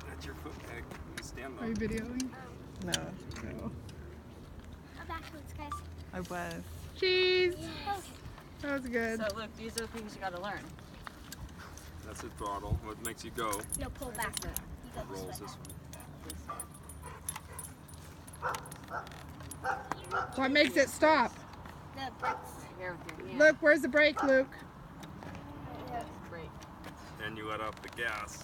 That's your foot peg. You stand Are you on. videoing? No, No. Backwards, guys. I was. Cheese! Yes. That was good. So look, these are the things you gotta learn. That's the throttle. What makes you go? No, pull back. You go this Rolls way. this one. What makes it stop? The brakes. Here with your hand. Luke, where's the brake, Luke? Brake. And you let off the gas.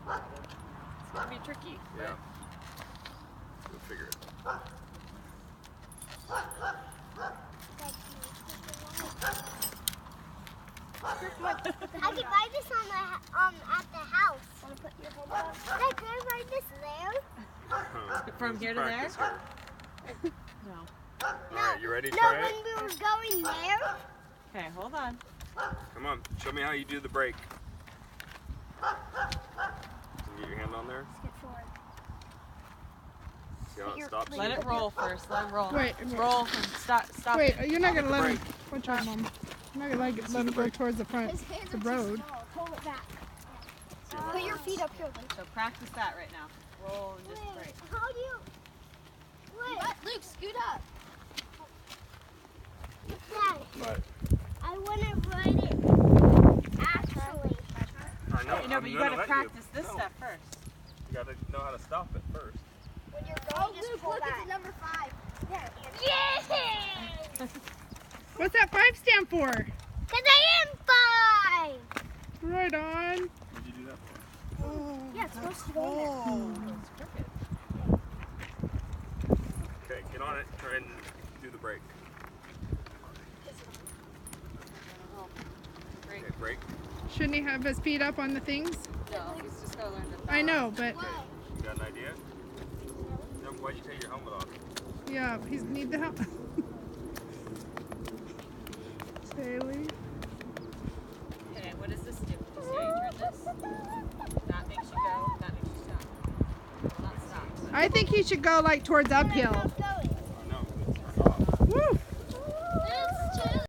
It's gonna be tricky. Yeah. We'll figure it. I could ride this on the at the house. Want to put your head down? Dad, can I ride this there? From here to there? Practice here. No. Alright, you ready to No, try when it? we were going there. Okay, hold on. Come on, show me how you do the brake. Can you get your hand on there? Skip forward. See how it stops? Let it roll first. Let it roll. Wait, Roll. Stop. Wait, it. you're not gonna let Brake. him. Watch out, Mom. You're not gonna let him go towards the front, His hands the are too road. small. Pull it back. Put your feet up here. So practice that right now. Roll and just brake. How do you? Wait. Luke, scoot up. Dad, But I want to ride it. Actually. I know. You know, I'm but you gonna gotta let practice this No, step first. You gotta know how to stop it first. When you're going, just pull back. It's number 5. There. Yeah! What's that 5 stand for? Because I am 5! Right on. What'd you do that for? Yeah, it's supposed to go in there. It's crooked. Okay, get on it. Try and do the brake. Brake. Okay, brake. Shouldn't he have his feet up on the things? No, he's just gotta learn to I know, but You got an idea? No, why'd you take your helmet off? yeah, he's need the help. Bailey. Okay, what does this do? You see how you turn this? That makes you go, that makes you stop. Not stop. I think he should go like towards uphill.